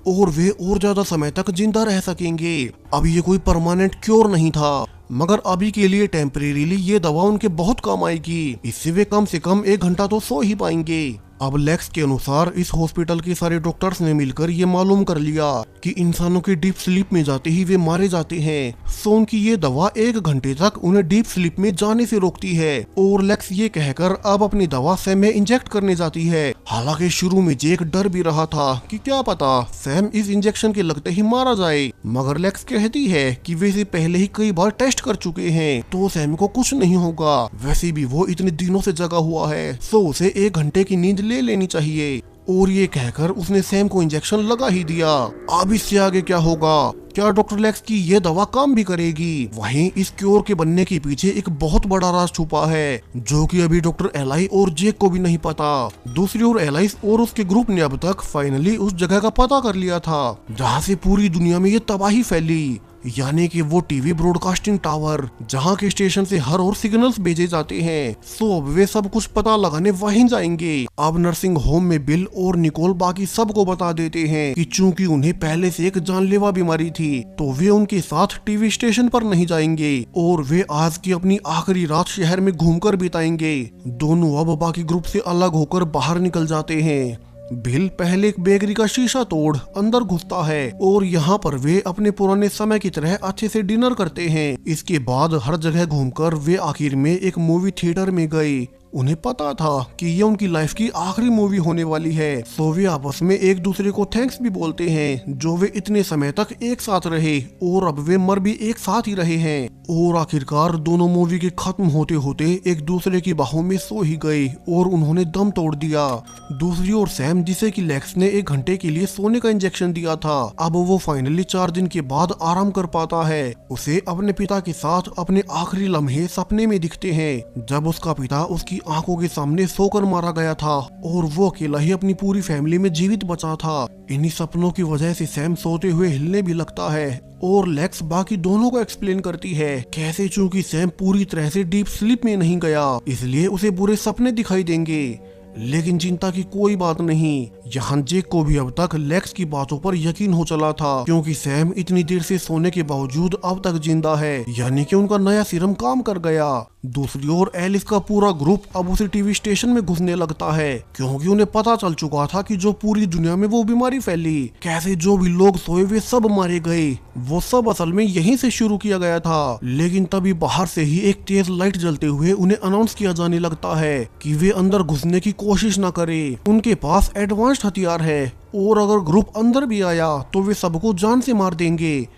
और वे और ज्यादा समय तक जिंदा रह सकेंगे। अब ये कोई परमानेंट क्योर नहीं था मगर अभी के लिए टेम्परेरीली ये दवा उनके बहुत काम आएगी। इससे वे कम से कम 1 घंटा तो सो ही पाएंगे। अब लेक्स के अनुसार इस हॉस्पिटल के सारे डॉक्टर्स ने मिलकर ये मालूम कर लिया कि इंसानों के डीप स्लीप में जाते ही वे मारे जाते हैं, सो उनकी ये दवा 1 घंटे तक उन्हें डीप स्लीप में जाने से रोकती है। और लेक्स ये कहकर अब अपनी दवा सैम में इंजेक्ट करने जाती है। हालांकि शुरू में जेक डर भी रहा था कि क्या पता सैम इस इंजेक्शन के लगते ही मारा जाए, मगर लेक्स कहती है कि वे इसे पहले ही कई बार टेस्ट कर चुके हैं तो सैम को कुछ नहीं होगा। वैसे भी वो इतने दिनों से जगा हुआ है, सो उसे 1 घंटे की नींद ले लेनी चाहिए। और ये कहकर उसने सैम को इंजेक्शन लगा ही दिया। अब इससे आगे क्या होगा, क्या डॉक्टर लेक्स की ये दवा काम भी करेगी? वहीं इस क्योर के बनने के पीछे एक बहुत बड़ा राज छुपा है जो कि अभी डॉक्टर एलाई और जेक को भी नहीं पता। दूसरी ओर एलाइस और उसके ग्रुप ने अब तक फाइनली उस जगह का पता कर लिया था जहाँ से पूरी दुनिया में ये तबाही फैली, यानी कि वो टीवी ब्रॉडकास्टिंग टावर जहाँ के स्टेशन से हर ओर सिग्नल्स भेजे जाते हैं। सो अब वे सब कुछ पता लगाने वहीं जाएंगे। अब नर्सिंग होम में बिल और निकोल बाकी सबको बता देते हैं कि चूंकि उन्हें पहले से एक जानलेवा बीमारी थी तो वे उनके साथ टीवी स्टेशन पर नहीं जाएंगे और वे आज की अपनी आखिरी रात शहर में घूमकर बिताएंगे। दोनों अब बाकी ग्रुप से अलग होकर बाहर निकल जाते हैं। बिल पहले एक बेकरी का शीशा तोड़ अंदर घुसता है और यहाँ पर वे अपने पुराने समय की तरह अच्छे से डिनर करते हैं। इसके बाद हर जगह घूमकर वे आखिर में एक मूवी थिएटर में गए उन्हें पता था कि ये उनकी लाइफ की आखिरी मूवी होने वाली है, सो वे आपस में एक दूसरे को थैंक्स भी बोलते हैं जो वे इतने समय तक एक साथ रहे और अब वे मर भी एक साथ ही रहे हैं। और आखिरकार दोनों मूवी के खत्म होते होते एक दूसरे की बाहों में सो ही गए और उन्होंने दम तोड़ दिया। दूसरी ओर सैम, जिसे कि लेक्स ने 1 घंटे के लिए सोने का इंजेक्शन दिया था, अब वो फाइनली 4 दिन के बाद आराम कर पाता है। उसे अपने पिता के साथ अपने आखिरी लम्हे सपने में दिखते हैं जब उसका पिता उसकी आंखों के सामने सोकर मारा गया था और वो अकेला ही अपनी पूरी फैमिली में जीवित बचा था। इन्हीं सपनों की वजह से सैम सोते हुए हिलने भी लगता है और लेक्स बाकी दोनों को एक्सप्लेन करती है कैसे चूंकि सैम पूरी तरह से डीप स्लीप में नहीं गया इसलिए उसे बुरे सपने दिखाई देंगे। लेकिन चिंता की कोई बात नहीं, यहाँ जेक को भी अब तक लेक्स की बातों पर यकीन हो चला था क्योंकि सैम इतनी देर से सोने के बावजूद अब तक जिंदा है, यानी कि उनका नया सीरम काम कर गया। दूसरी ओर एलिस का पूरा ग्रुप अब उसे टीवी स्टेशन में घुसने लगता है क्योंकि उन्हें पता चल चुका था कि जो पूरी दुनिया में वो बीमारी फैली, कैसे जो भी लोग सोए वे सब मारे गए, वो सब असल में यहीं से शुरू किया गया था। लेकिन तभी बाहर से ही एक तेज लाइट जलते हुए उन्हें अनाउंस किया जाने लगता है कि वे अंदर घुसने की कोशिश न करें, उनके पास एडवांस्ड हथियार है और अगर ग्रुप अंदर भी आया तो वे सबको जान से मार देंगे।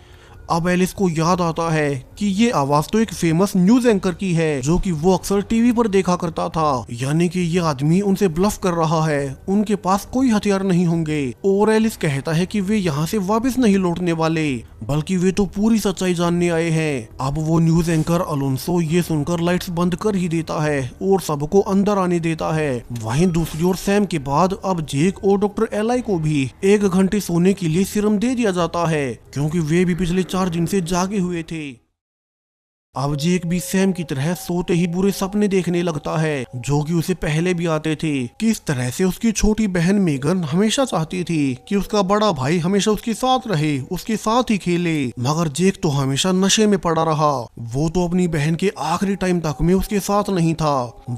अब एलिस को याद आता है कि ये आवाज तो एक फेमस न्यूज एंकर की है जो कि वो अक्सर टीवी पर देखा करता था, यानी कि ये आदमी उनसे ब्लफ कर रहा है, उनके पास कोई हथियार नहीं होंगे। और एलिस कहता है कि वे यहाँ से वापस नहीं लौटने वाले बल्कि वे तो पूरी सच्चाई जानने आए हैं। अब वो न्यूज एंकर अलोंसो ये सुनकर लाइट्स बंद कर ही देता है और सबको अंदर आने देता है। वहीं दूसरी ओर सैम के बाद अब जेक और डॉक्टर एलाई को भी 1 घंटे सोने के लिए सीरम दे दिया जाता है क्योंकि वे भी पिछले 4 दिन से जागे हुए थे। अब जेक भी सैम की तरह सोते ही बुरे सपने देखने लगता है जो कि उसे पहले भी आते थे। किस तरह से उसकी छोटी बहन मेगन हमेशा चाहती थी कि उसका बड़ा भाई हमेशा उसके साथ रहे, उसके साथ ही खेले, मगर जेक तो हमेशा नशे में पड़ा रहा, वो तो अपनी बहन के आखिरी टाइम तक में उसके साथ नहीं था।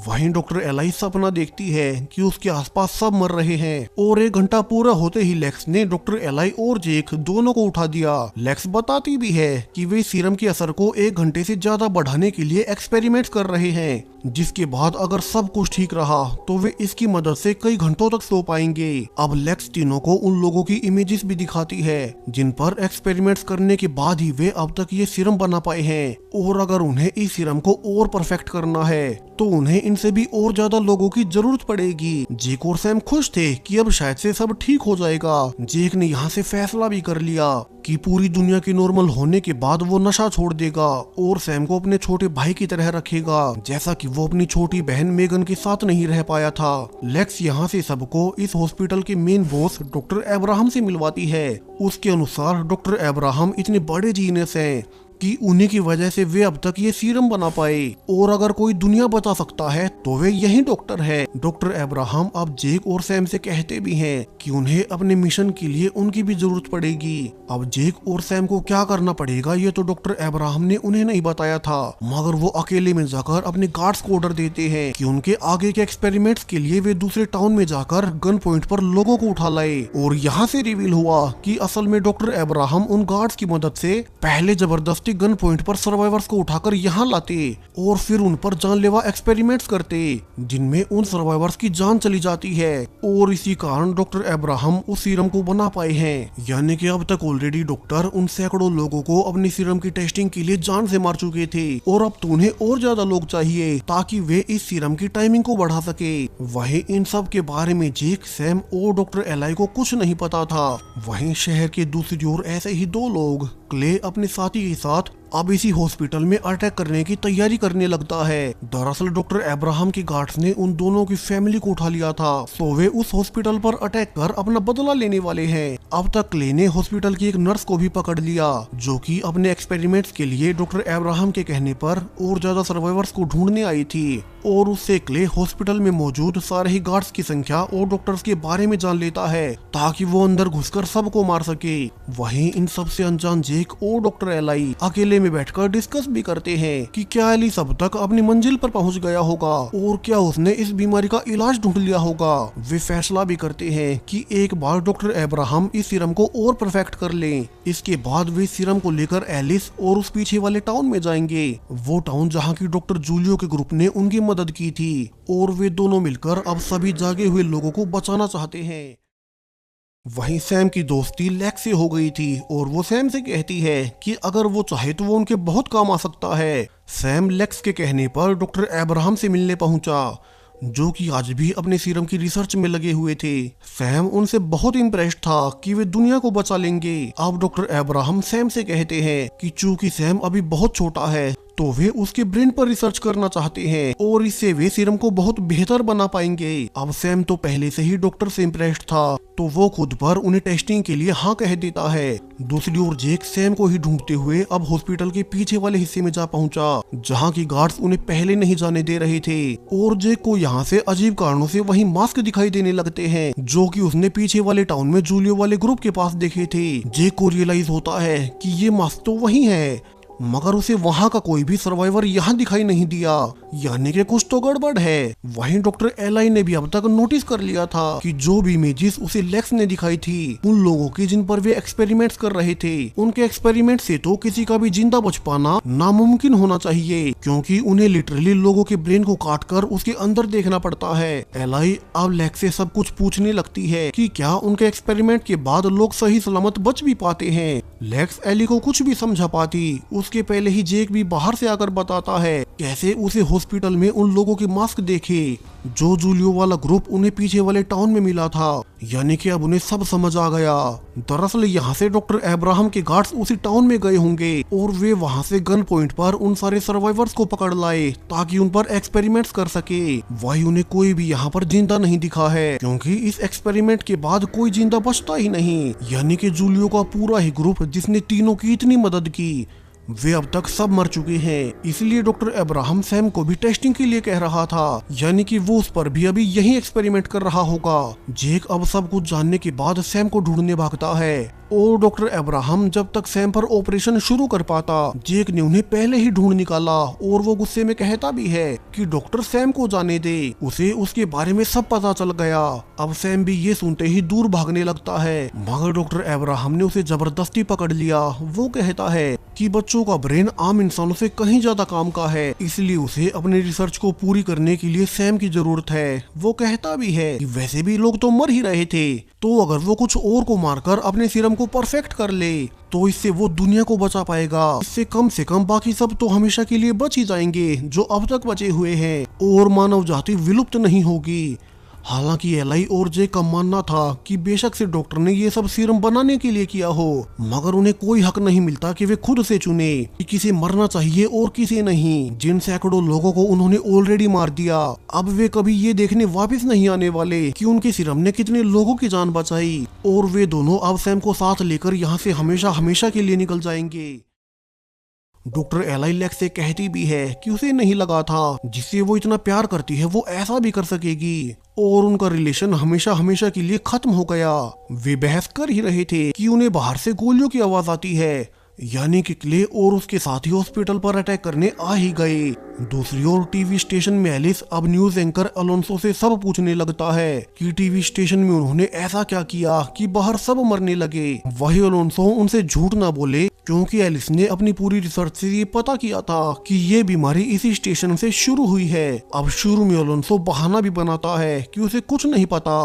वहीं डॉक्टर एलाई सपना देखती है कि उसके आसपास सब मर रहे हैं और 1 घंटा पूरा होते ही लेक्स ने डॉक्टर एलाई और जेक दोनों को उठा दिया। लेक्स बताती भी है कि वे सीरम के असर को 1 घंटे से ज्यादा बढ़ाने के लिए एक्सपेरिमेंट्स कर रहे हैं, जिसके बाद अगर सब कुछ ठीक रहा तो वे इसकी मदद से कई घंटों तक सो पाएंगे। अब लेक्स तीनों को उन लोगों की इमेजेस भी दिखाती है जिन पर एक्सपेरिमेंट्स करने के बाद ही वे अब तक ये सीरम बना पाए हैं और अगर उन्हें इस सीरम को और परफेक्ट करना है तो उन्हें इनसे भी और ज्यादा लोगों की जरूरत पड़ेगी। जेक और सैम खुश थे कि अब शायद से सब ठीक हो जाएगा। जेक ने यहाँ से फैसला भी कर लिया कि पूरी दुनिया के नॉर्मल होने के बाद वो नशा छोड़ देगा और सैम को अपने छोटे भाई की तरह रखेगा, जैसा कि वो अपनी छोटी बहन मेगन के साथ नहीं रह पाया था। लेक्स यहाँ से सबको इस हॉस्पिटल के मेन बॉस डॉक्टर अब्राहम से मिलवाती है। उसके अनुसार डॉक्टर अब्राहम इतने बड़े जीनियस हैं कि उन्हीं की वजह से वे अब तक ये सीरम बना पाए और अगर कोई दुनिया बचा सकता है तो वे यही डॉक्टर है। डॉक्टर अब्राहम अब जेक और सैम से कहते भी हैं कि उन्हें अपने मिशन के लिए उनकी भी जरूरत पड़ेगी। अब जेक और सैम को क्या करना पड़ेगा ये तो डॉक्टर अब्राहम ने उन्हें नहीं बताया था, मगर वो अकेले में जाकर अपने गार्ड्स को ऑर्डर देते हैं कि उनके आगे के एक्सपेरिमेंट्स के लिए वे दूसरे टाउन में जाकर गन पॉइंट पर लोगों को उठा लाए। और यहाँ से रिवील हुआ कि असल में डॉक्टर अब्राहम उन गार्ड्स की मदद से पहले जबरदस्ती गन पॉइंट पर सर्वाइवर्स को उठाकर यहाँ लाते और फिर उन पर जानलेवा एक्सपेरिमेंट्स करते जिनमें उन सर्वाइवर्स की जान चली जाती है। और इसी कारण डॉक्टर अब्राहम उस सीरम को बना पाए हैं, यानी कि अब तक ऑलरेडी डॉक्टर उन सैकड़ों लोगों को अपनी सीरम की टेस्टिंग के लिए जान से मार चुके थे और अब तो उन्हें और ज्यादा लोग चाहिए ताकि वे इस सीरम की टाइमिंग को बढ़ा सके। वहीं इन सब के बारे में जेक, सैम और डॉक्टर एलाई को कुछ नहीं पता था। वहीं शहर के दूसरी ओर ऐसे ही 2 लोग, क्ले अपने साथी के साथ अब इसी हॉस्पिटल में अटैक करने की तैयारी करने लगता है। दरअसल डॉक्टर अब्राहम के गार्ड्स ने उन दोनों की फैमिली को उठा लिया था, सो वे उस हॉस्पिटल पर अटैक कर अपना बदला लेने वाले हैं। अब तक क्ले ने हॉस्पिटल की एक नर्स को भी पकड़ लिया जो कि अपने एक्सपेरिमेंट्स के लिए डॉक्टर अब्राहम के कहने पर और ज्यादा सर्वाइवर्स को ढूंढने आई थी। और उससे क्ले हॉस्पिटल में मौजूद सारे ही गार्ड्स की संख्या और डॉक्टर्स के बारे में जान लेता है ताकि वो अंदर घुसकर सबको मार सके। वहीं इन सबसे अनजान जेक और डॉक्टर एलाई अकेले में बैठकर डिस्कस भी करते हैं कि क्या एलिस अब तक अपनी मंजिल पर पहुंच गया होगा और क्या उसने इस बीमारी का इलाज ढूंढ लिया होगा। वे फैसला भी करते हैं कि एक बार डॉक्टर अब्राहम इस सीरम को और परफेक्ट कर लें। इसके बाद वे सीरम को लेकर एलिस और उस पीछे वाले टाउन में जाएंगे, वो टाउन जहाँ की डॉक्टर जूलियो के ग्रुप ने उनकी मदद की थी, और वे दोनों मिलकर अब सभी जागे हुए लोगों को बचाना चाहते हैं। वहीं सैम की दोस्ती लेक्स से हो गई थी और वो सैम से कहती है कि अगर वो चाहे तो वो उनके बहुत काम आ सकता है। सैम लेक्स के कहने पर डॉक्टर अब्राहम से मिलने पहुंचा, जो कि आज भी अपने सीरम की रिसर्च में लगे हुए थे। सैम उनसे बहुत इम्प्रेस्ड था कि वे दुनिया को बचा लेंगे। अब डॉक्टर अब्राहम सैम से कहते हैं कि चूंकि सैम अभी बहुत छोटा है तो वे उसके ब्रेन पर रिसर्च करना चाहते हैं और इससे वे सीरम को बहुत बेहतर बना पाएंगे। अब सैम तो पहले से ही डॉक्टर से इम्प्रेस्ड था, तो वो खुद पर उन्हें टेस्टिंग के लिए हाँ कह देता है। दूसरी ओर जेक सैम को ही ढूंढते हुए अब हॉस्पिटल के पीछे वाले हिस्से में जा पहुंचा, जहाँ की गार्ड्स उन्हें पहले नहीं जाने दे रहे थे, और जेक को यहाँ से अजीब कारणों से वही मास्क दिखाई देने लगते हैं, जो कि उसने पीछे वाले टाउन में जूलियो वाले ग्रुप के पास देखे थे। जेक को रियलाइज होता है कि ये मास्क तो वही है, मगर उसे वहां का कोई भी सर्वाइवर यहाँ दिखाई नहीं दिया, यानी कि कुछ तो गड़बड़ है। वहीं डॉक्टर एलाई ने भी अब तक नोटिस कर लिया था कि जो भी इमेजेस उसे लेक्स ने दिखाई थी उन लोगों की जिन पर वे एक्सपेरिमेंट्स कर रहे थे, उनके एक्सपेरिमेंट से तो किसी का भी जिंदा बच पाना नामुमकिन होना चाहिए, क्योंकि उन्हें लिटरली लोगों के ब्रेन को काट कर उसके अंदर देखना पड़ता है। एलाई अब लेक्स से सब कुछ पूछने लगती है कि क्या उनके एक्सपेरिमेंट के बाद लोग सही सलामत बच भी पाते हैं। लेक्स एली को कुछ भी समझा पाती उसके पहले ही जेक भी बाहर से आकर बताता है कैसे उसे हॉस्पिटल में उन लोगों के मास्क देखे जो जूलियो वाला ग्रुप उन्हें पीछे वाले टाउन में मिला था, यानी कि अब उन्हें सब समझ आ गया। दरअसल यहाँ से डॉक्टर अब्राहम के गार्ड्स उसी टाउन में गए होंगे और वे वहाँ से गन पॉइंट पर उन सारे सर्वाइवर्स को पकड़ लाए ताकि उन पर एक्सपेरिमेंट्स कर सके। वही उन्हें कोई भी यहाँ पर जिंदा नहीं दिखा है, क्योंकि इस एक्सपेरिमेंट के बाद कोई जिंदा बचता ही नहीं, यानी कि जूलियो का पूरा ही ग्रुप जिसने तीनों की इतनी मदद की वे अब तक सब मर चुके हैं। इसलिए डॉक्टर अब्राहम सैम को भी टेस्टिंग के लिए कह रहा था, यानी कि वो उस पर भी अभी यही एक्सपेरिमेंट कर रहा होगा। जेक अब सब कुछ जानने के बाद सैम को ढूंढने भागता है और डॉक्टर अब्राहम जब तक सैम पर ऑपरेशन शुरू कर पाता, जेक ने उन्हें पहले ही ढूंढ निकाला और वो गुस्से में कहता भी है कि डॉक्टर सैम को जाने दे, उसे उसके बारे में सब पता चल गया। अब सैम भी ये सुनते ही दूर भागने लगता है, मगर डॉक्टर अब्राहम ने उसे जबरदस्ती पकड़ लिया। वो कहता है कि बच्चों का ब्रेन आम इंसानों से कहीं ज्यादा काम का है, इसलिए उसे अपने रिसर्च को पूरी करने के लिए सैम की जरूरत है। वो कहता भी है कि वैसे भी लोग तो मर ही रहे थे, तो अगर वो कुछ और को मारकर अपने सीरम को परफेक्ट कर ले तो इससे वो दुनिया को बचा पाएगा। इससे कम से कम बाकी सब तो हमेशा के लिए बच ही जाएंगे जो अब तक बचे हुए हैं, और मानव जाति विलुप्त नहीं होगी। हालांकि एलाई और जे का मानना था कि बेशक से डॉक्टर ने ये सब सीरम बनाने के लिए किया हो, मगर उन्हें कोई हक नहीं मिलता कि वे खुद से चुने कि किसे मरना चाहिए और किसे नहीं। जिन सैकड़ों लोगों को उन्होंने ऑलरेडी मार दिया, अब वे कभी ये देखने वापस नहीं आने वाले कि उनके सीरम ने कितने लोगों की जान बचाई। और वे दोनों अब सैम को साथ लेकर यहाँ से हमेशा हमेशा के लिए निकल जाएंगे। डॉक्टर एलाई लेक्स से कहती भी है कि उसे नहीं लगा था जिससे वो इतना प्यार करती है वो ऐसा भी कर सकेगी, और उनका रिलेशन हमेशा हमेशा के लिए खत्म हो गया। वे बहस कर ही रहे थे कि उन्हें बाहर से गोलियों की आवाज आती है, यानी कि क्ले और उसके साथी हॉस्पिटल पर अटैक करने आ ही गए। दूसरी ओर टीवी स्टेशन में एलिस अब न्यूज एंकर अलोंसो से सब पूछने लगता है कि टीवी स्टेशन में उन्होंने ऐसा क्या किया कि बाहर सब मरने लगे। वही अलोंसो उनसे झूठ ना बोले, क्योंकि एलिस ने अपनी पूरी रिसर्च से ये पता किया था कि ये बीमारी इसी स्टेशन से शुरू हुई है। अब शुरू में अलोंसो बहाना भी बनाता है कि उसे कुछ नहीं पता,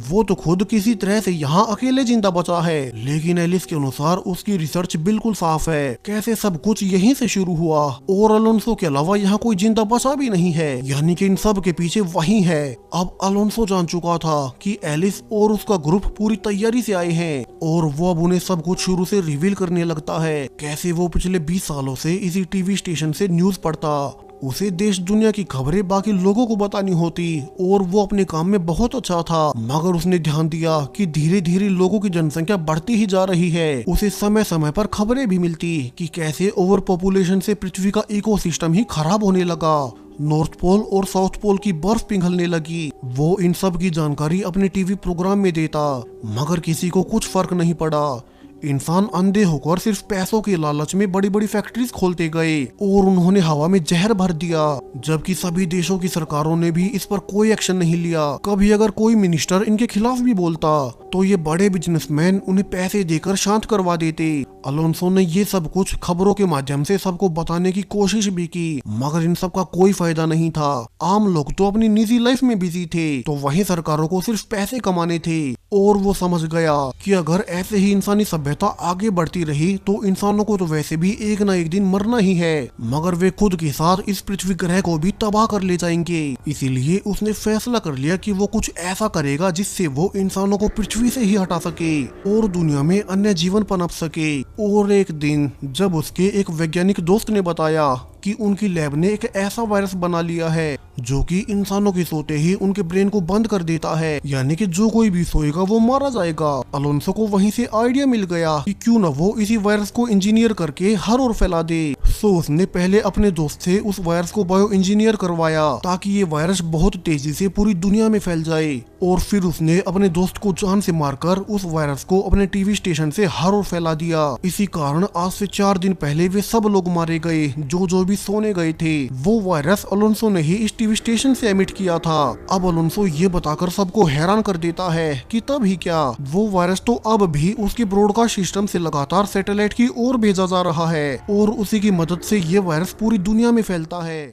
वो तो खुद किसी तरह से यहाँ अकेले जिंदा बचा है, लेकिन एलिस के अनुसार उसकी रिसर्च बिल्कुल साफ है, कैसे सब कुछ यहीं से शुरू हुआ और अलोंसो के अलावा यहाँ कोई जिंदा बचा भी नहीं है, यानी कि इन सब के पीछे वही है। अब अलोंसो जान चुका था कि एलिस और उसका ग्रुप पूरी तैयारी से आए हैं, और वो अब उन्हें सब कुछ शुरू से रिवील करने लगता है, कैसे वो पिछले 20 सालों से इसी टीवी स्टेशन से न्यूज पढ़ता। उसे देश दुनिया की खबरें बाकी लोगों को बतानी होती और वो अपने काम में बहुत अच्छा था, मगर उसने ध्यान दिया कि धीरे धीरे लोगों की जनसंख्या बढ़ती ही जा रही है। उसे समय समय पर खबरें भी मिलती कि कैसे ओवर पॉपुलेशन से पृथ्वी का इकोसिस्टम ही खराब होने लगा, नॉर्थ पोल और साउथ पोल की बर्फ पिघलने लगी। वो इन सब की जानकारी अपने टीवी प्रोग्राम में देता, मगर किसी को कुछ फर्क नहीं पड़ा। इंसान अंधे होकर सिर्फ पैसों के लालच में बड़ी बड़ी फैक्ट्रीज खोलते गए और उन्होंने हवा में जहर भर दिया, जबकि सभी देशों की सरकारों ने भी इस पर कोई एक्शन नहीं लिया। कभी अगर कोई मिनिस्टर इनके खिलाफ भी बोलता तो ये बड़े बिजनेसमैन उन्हें पैसे देकर शांत करवा देते। अलोंसो ने ये सब कुछ खबरों के माध्यम से सबको बताने की कोशिश भी की, मगर इन सब का कोई फायदा नहीं था। आम लोग तो अपनी निजी लाइफ में बिजी थे, तो वहीं सरकारों को सिर्फ पैसे कमाने थे। और वो समझ गया कि अगर ऐसे ही इंसानी सभ्यता आगे बढ़ती रही तो इंसानों को तो वैसे भी एक ना एक दिन मरना ही है, मगर वे खुद के साथ इस पृथ्वी ग्रह को भी तबाह कर ले जाएंगे। इसीलिए उसने फैसला कर लिया कि वो कुछ ऐसा करेगा जिससे वो इंसानों को पृथ्वी से ही हटा सके और दुनिया में अन्य जीवन पनप सके। और एक दिन जब उसके एक वैज्ञानिक दोस्त ने बताया कि उनकी लैब ने एक ऐसा वायरस बना लिया है जो कि इंसानों के सोते ही उनके ब्रेन को बंद कर देता है, यानी कि जो कोई भी सोएगा वो मारा जाएगा। अलोंसो को वहीं से आइडिया मिल गया कि क्यों न वो इसी वायरस को इंजीनियर करके हर ओर फैला दे। सो उसने पहले अपने दोस्त से उस वायरस को बायो इंजीनियर करवाया ताकि ये वायरस बहुत तेजी से पूरी दुनिया में फैल जाए, और फिर उसने अपने दोस्त को जान से मारकर उस वायरस को अपने टीवी स्टेशन से हर ओर फैला दिया। इसी कारण आज से 4 दिन पहले वे सब लोग मारे गए जो भी सोने गए थे। वो वायरस अलोंसो ने ही इस टीवी स्टेशन से एमिट किया था। अब अलोंसो ये बताकर सबको हैरान कर देता है कि तब ही क्या, वो वायरस तो अब भी उसके ब्रॉडकास्ट सिस्टम से लगातार सैटेलाइट की ओर भेजा जा रहा है और उसी की मदद से ये वायरस पूरी दुनिया में फैलता है।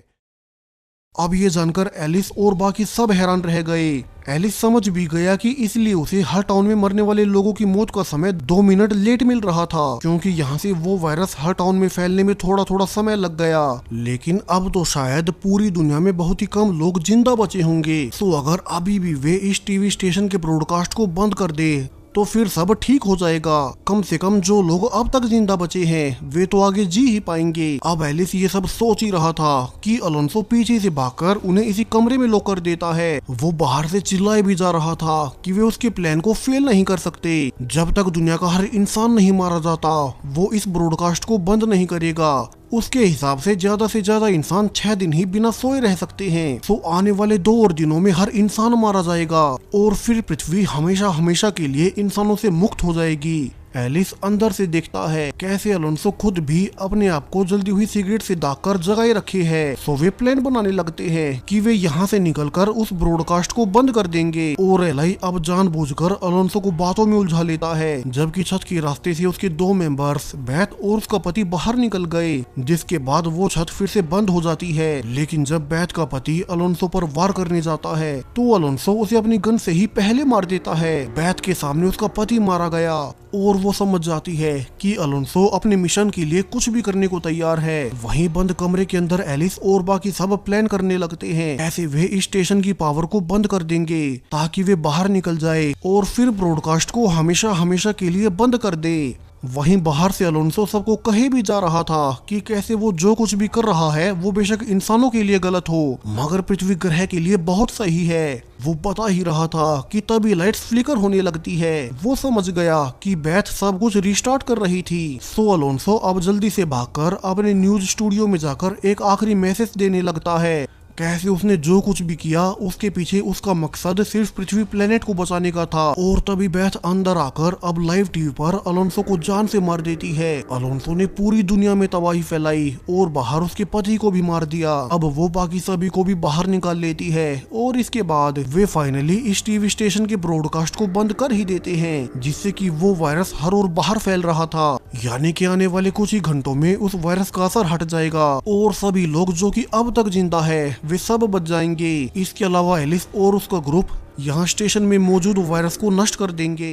अब ये जानकर एलिस और बाकी सब हैरान रह गए। एलिस समझ भी गया कि इसलिए उसे हर टाउन में मरने वाले लोगों की मौत का समय 2 मिनट लेट मिल रहा था, क्योंकि यहाँ से वो वायरस हर टाउन में फैलने में थोड़ा थोड़ा समय लग गया। लेकिन अब तो शायद पूरी दुनिया में बहुत ही कम लोग जिंदा बचे होंगे। तो अगर अभी भी वे इस टीवी स्टेशन के ब्रॉडकास्ट को बंद कर दे तो फिर सब ठीक हो जाएगा। कम से कम जो लोग अब तक जिंदा बचे हैं वे तो आगे जी ही पाएंगे। अब एलिस ये सब सोच ही रहा था कि अलोंसो पीछे से भागकर उन्हें इसी कमरे में लॉक कर देता है। वो बाहर से चिल्लाए भी जा रहा था कि वे उसके प्लान को फेल नहीं कर सकते। जब तक दुनिया का हर इंसान नहीं मारा जाता वो इस ब्रॉडकास्ट को बंद नहीं करेगा। उसके हिसाब से ज्यादा इंसान 6 दिन ही बिना सोए रह सकते हैं। तो आने वाले 2 और दिनों में हर इंसान मारा जाएगा और फिर पृथ्वी हमेशा हमेशा के लिए इंसानों से मुक्त हो जाएगी। एलिस अंदर से देखता है कैसे अलोंसो खुद भी अपने आप को जल्दी हुई सिगरेट से दागकर जगाए रखे है। सो वे प्लान बनाने लगते हैं कि वे यहाँ से निकलकर उस ब्रॉडकास्ट को बंद कर देंगे। और एलाई अब जानबूझकर अलोंसो को बातों में उलझा लेता है, जबकि छत के रास्ते से उसके 2 मेंबर्स बेथ और उसका पति बाहर निकल गए, जिसके बाद वो छत फिर से बंद हो जाती है। लेकिन जब बेथ का पति अलोंसो पर वार करने जाता है तो अलोंसो उसे अपनी गन से ही पहले मार देता है। बेथ के सामने उसका पति मारा गया और वो समझ जाती है कि अलोंसो अपने मिशन के लिए कुछ भी करने को तैयार है। वहीं बंद कमरे के अंदर एलिस और बाकी सब प्लान करने लगते हैं। ऐसे वे इस स्टेशन की पावर को बंद कर देंगे ताकि वे बाहर निकल जाए और फिर ब्रॉडकास्ट को हमेशा हमेशा के लिए बंद कर दे। वहीं बाहर से अलोंसो सबको कहे भी जा रहा था कि कैसे वो जो कुछ भी कर रहा है वो बेशक इंसानों के लिए गलत हो मगर पृथ्वी ग्रह के लिए बहुत सही है। वो बता ही रहा था कि तभी लाइट्स फ्लिकर होने लगती है। वो समझ गया कि बेथ सब कुछ रिस्टार्ट कर रही थी। सो अलोंसो अब जल्दी से भागकर अपने न्यूज स्टूडियो में जाकर एक आखिरी मैसेज देने लगता है। कैसे उसने जो कुछ भी किया उसके पीछे उसका मकसद सिर्फ पृथ्वी प्लेनेट को बचाने का था। और तभी बेथ अंदर आकर अब लाइव टीवी पर अलोंसो को जान से मार देती है। अलोंसो ने पूरी दुनिया में तबाही फैलाई और बाहर उसके पति को भी मार दिया। अब वो बाकी सभी को भी बाहर निकाल लेती है और इसके बाद वे फाइनली इस टीवी स्टेशन के ब्रॉडकास्ट को बंद कर ही देते हैं, जिससे कि वो वायरस हर ओर बाहर फैल रहा था। यानी कि आने वाले कुछ ही घंटों में उस वायरस का असर हट जाएगा और सभी लोग जो कि अब तक जिंदा है वे सब बच जाएंगे। इसके अलावा एलिस और उसका ग्रुप यहाँ स्टेशन में मौजूद वायरस को नष्ट कर देंगे।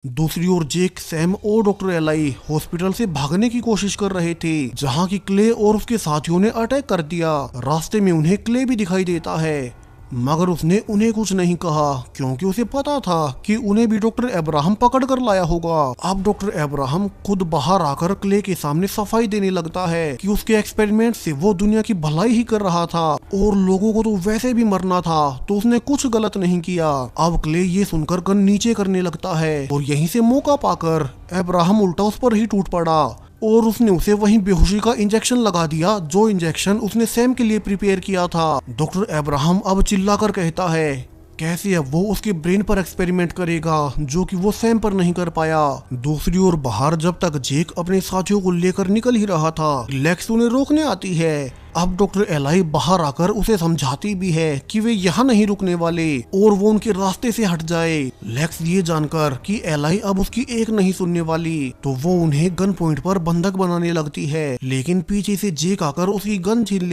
दूसरी ओर जेक, सैम और डॉक्टर एलाई हॉस्पिटल से भागने की कोशिश कर रहे थे, जहाँ की क्ले और उसके साथियों ने अटैक कर दिया। रास्ते में उन्हें क्ले भी दिखाई देता है मगर उसने उन्हें कुछ नहीं कहा क्योंकि उसे पता था कि उन्हें भी डॉक्टर अब्राहम पकड़ कर लाया होगा। अब डॉक्टर अब्राहम खुद बाहर आकर क्ले के सामने सफाई देने लगता है कि उसके एक्सपेरिमेंट से वो दुनिया की भलाई ही कर रहा था और लोगों को तो वैसे भी मरना था, तो उसने कुछ गलत नहीं किया। अब क्ले ये सुनकर गन नीचे करने लगता है और यहीं से मौका पाकर अब्राहम उल्टा उस पर ही टूट पड़ा और उसने उसे वहीं बेहोशी का इंजेक्शन लगा दिया, जो इंजेक्शन उसने सैम के लिए प्रिपेयर किया था। डॉक्टर अब्राहम अब चिल्लाकर कहता है कैसे अब वो उसके ब्रेन पर एक्सपेरिमेंट करेगा जो कि वो सैम पर नहीं कर पाया। दूसरी ओर बाहर जब तक जेक अपने साथियों को लेकर निकल ही रहा था, लेक्स उन्हें रोकने आती है। अब डॉक्टर एलाई बाहर आकर उसे समझाती भी है कि वे यहाँ नहीं रुकने वाले और वो उनके रास्ते से हट जाए। लेक्स ये जानकर कि एलाई अब उसकी एक नहीं सुनने वाली, तो वो उन्हें गन पॉइंट पर बंधक बनाने लगती है, लेकिन पीछे से जेक आकर उसकी गन छीन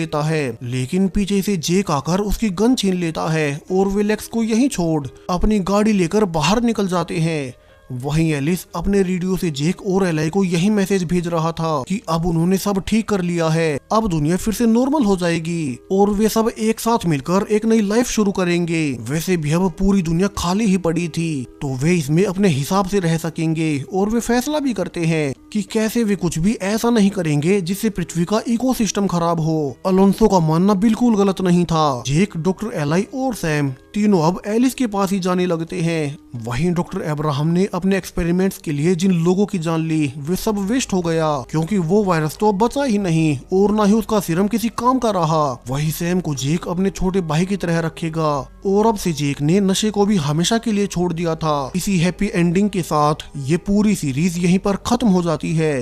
लेता है और वे लेक्स को यहीं छोड़ अपनी गाड़ी लेकर बाहर निकल जाते हैं। वहीं एलिस अपने रेडियो से जेक और एलाई को यही मैसेज भेज रहा था कि अब उन्होंने सब ठीक कर लिया है, अब दुनिया फिर से नॉर्मल हो जाएगी और वे सब एक साथ मिलकर एक नई लाइफ शुरू करेंगे। वैसे भी अब पूरी दुनिया खाली ही पड़ी थी, तो वे इसमें अपने हिसाब से रह सकेंगे और वे फैसला भी करते हैं कि कैसे वे कुछ भी ऐसा नहीं करेंगे जिससे पृथ्वी का इकोसिस्टम खराब हो। अलोंसो का मानना बिल्कुल गलत नहीं था। जेक, डॉक्टर एलाई और सैम तीनों अब एलिस के पास ही जाने लगते हैं। वहीं डॉक्टर अब्राहम ने अपने एक्सपेरिमेंट्स के लिए जिन लोगों की जान ली वे सब वेस्ट हो गया, क्योंकि वो वायरस तो बचा ही नहीं और ना ही उसका सीरम किसी काम का रहा। वही सैम को जेक अपने छोटे भाई की तरह रखेगा और अब से जेक ने नशे को भी हमेशा के लिए छोड़ दिया था। इसी हैप्पी एंडिंग के साथ ये पूरी सीरीज यहीं पर खत्म हो जाती है।